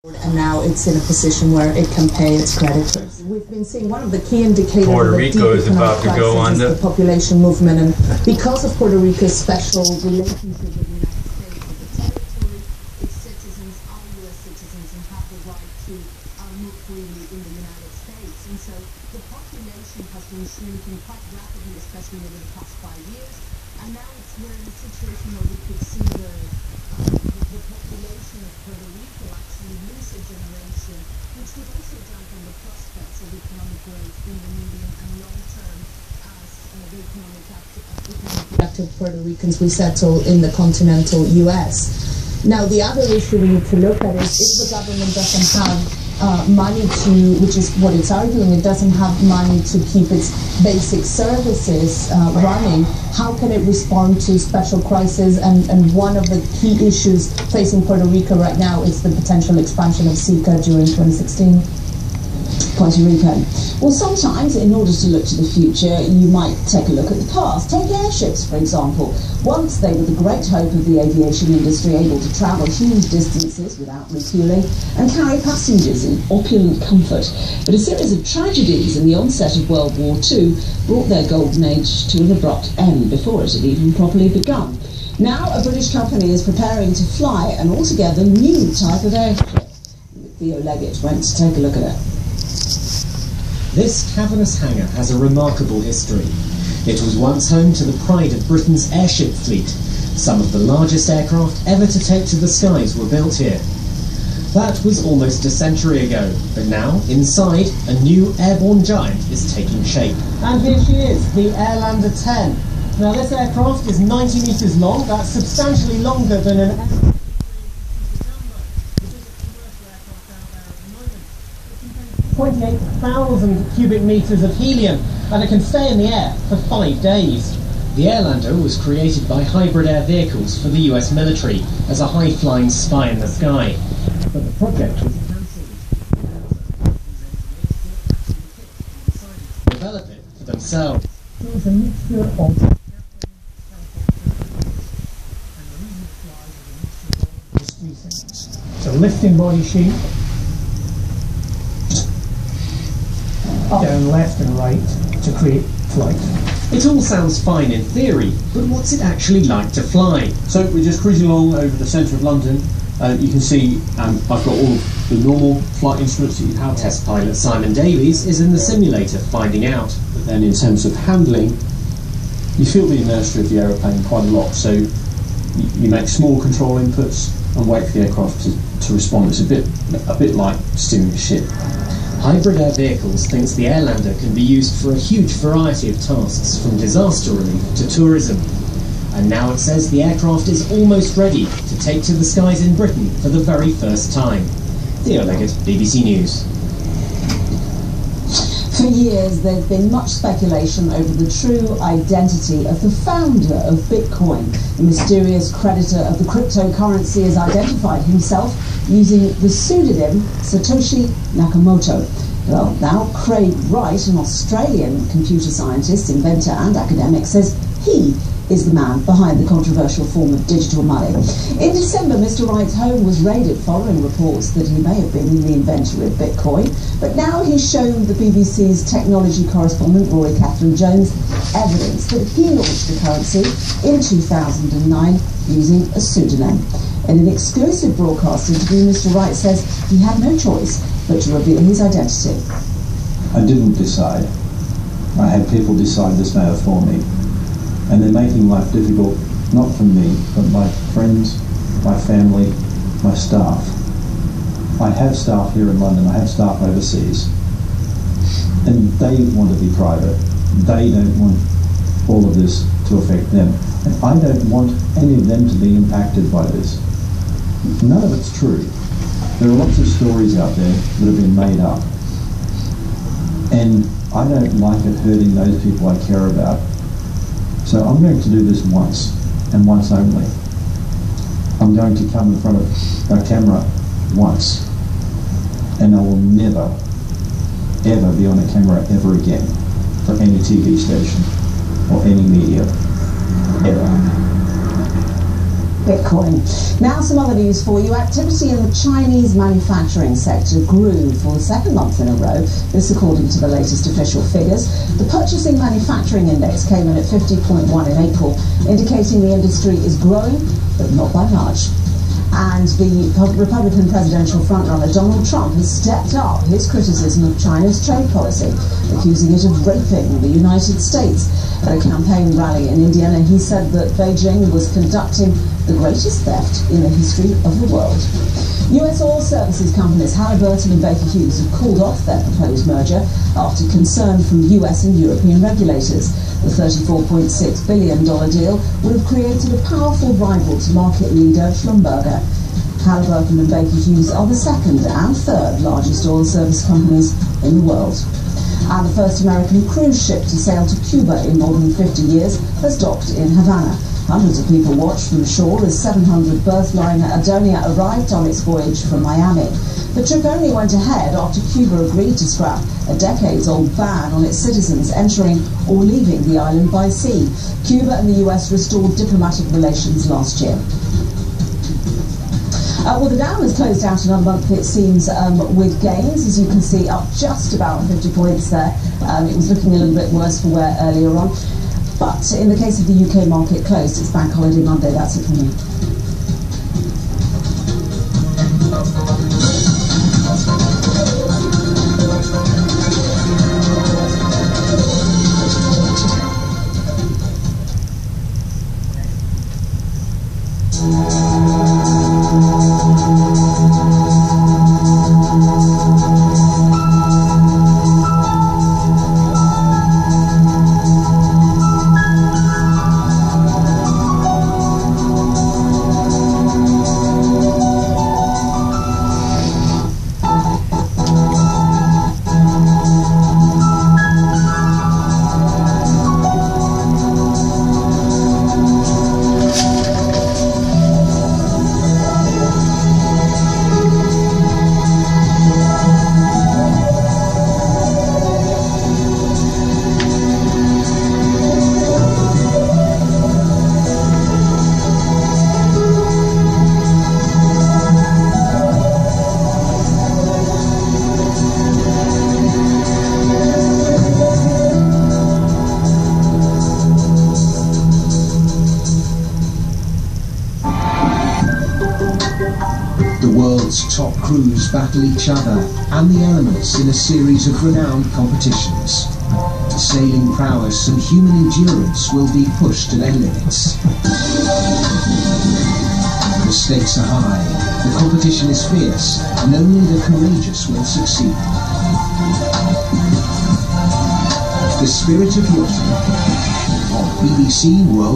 And now it's in a position where it can pay its creditors. We've been seeing one of the key indicators Puerto of Rico is about to go on the population movement, and because of Puerto Rico's special relationship with the United States, with the territory, its citizens are U.S. citizens and have the right to move freely in the United States. And so the population has been shrinking quite rapidly, especially over the past 5 years. And now we're in a situation where we could see the population of Puerto Rico actually lose a generation, which would also dampen the prospects of economic growth in the medium and long term as the economic active Puerto Ricans resettle in the continental US. Now, the other issue we need to look at is if the government doesn't have money to, which is what it's arguing, it doesn't have money to keep its basic services running, how can it respond to special crises? And one of the key issues facing Puerto Rico right now is the potential expansion of SICA during 2016. Puerto Rico. Well, sometimes, in order to look to the future, you might take a look at the past. Take airships, for example. Once they were the great hope of the aviation industry, able to travel huge distances without refueling and carry passengers in opulent comfort. But a series of tragedies in the onset of World War II brought their golden age to an abrupt end before it had even properly begun. Now, a British company is preparing to fly an altogether new type of airship. Theo Leggett went to take a look at it. This cavernous hangar has a remarkable history. It was once home to the pride of Britain's airship fleet. Some of the largest aircraft ever to take to the skies were built here. That was almost a century ago, but now, inside, a new airborne giant is taking shape. And here she is, the Airlander 10. Now this aircraft is 90 metres long, that's substantially longer than an 28,000 cubic metres of helium, and it can stay in the air for 5 days. The Airlander was created by Hybrid Air Vehicles for the US military as a high-flying spy in the sky. But the project was cancelled. Develop it for themselves. It was a mixture of it's a lifting body sheet, down left and right to create flight. It all sounds fine in theory, but what's it actually like to fly? So we're just cruising along over the centre of London. You can see I've got all of the normal flight instruments that you have. Test pilot Simon Davies is in the simulator finding out. But then in terms of handling, you feel the inertia of the aeroplane quite a lot. So you make small control inputs and wait for the aircraft to respond. It's a bit like steering a ship. Hybrid Air Vehicles thinks the Airlander can be used for a huge variety of tasks, from disaster relief to tourism. And now it says the aircraft is almost ready to take to the skies in Britain for the very first time. Theo Leggett, BBC News. For years, there's been much speculation over the true identity of the founder of Bitcoin. The mysterious creditor of the cryptocurrency has identified himself using the pseudonym Satoshi Nakamoto. Well, now Craig Wright, an Australian computer scientist, inventor and academic, says he is the man behind the controversial form of digital money. In December, Mr. Wright's home was raided following reports that he may have been the inventor of Bitcoin, but now he's shown the BBC's technology correspondent Rory Catherine-Jones evidence that he launched the currency in 2009 using a pseudonym. In an exclusive broadcast interview, Mr. Wright says he had no choice but to reveal his identity. I didn't decide. I had people decide this matter for me. And they're making life difficult, not for me, but my friends, my family, my staff. I have staff here in London, I have staff overseas, and they want to be private. They don't want all of this to affect them. And I don't want any of them to be impacted by this. None of it's true. There are lots of stories out there that have been made up. And I don't like it hurting those people I care about. So I'm going to do this once, and once only. I'm going to come in front of a camera once, and I will never, ever be on a camera ever again for any TV station or any media, ever. Bitcoin. Now some other news for you. Activity in the Chinese manufacturing sector grew for the second month in a row, this according to the latest official figures. The Purchasing Manufacturing Index came in at 50.1 in April, indicating the industry is growing, but not by much. And the Republican presidential frontrunner Donald Trump has stepped up his criticism of China's trade policy, accusing it of raping the United States. At a campaign rally in Indiana, he said that Beijing was conducting the greatest theft in the history of the world. US oil services companies Halliburton and Baker Hughes have called off their proposed merger after concern from US and European regulators. The $34.6 billion deal would have created a powerful rival to market leader Schlumberger. Halliburton and Baker Hughes are the second and third largest oil service companies in the world. And the first American cruise ship to sail to Cuba in more than 50 years has docked in Havana. Hundreds of people watched from shore as 700 berth liner Adonia arrived on its voyage from Miami. The trip only went ahead after Cuba agreed to scrap a decades-old ban on its citizens entering or leaving the island by sea. Cuba and the US restored diplomatic relations last year. Well, the Dow has closed out another month, it seems, with gains, as you can see, up just about 50 points there. It was looking a little bit worse for wear earlier on. But in the case of the UK market closed, it's Bank Holiday Monday. That's it from me. Top crews battle each other and the elements in a series of renowned competitions. Sailing prowess and human endurance will be pushed to their limits. The stakes are high, the competition is fierce, and only the courageous will succeed. The Spirit of Yachting on BBC World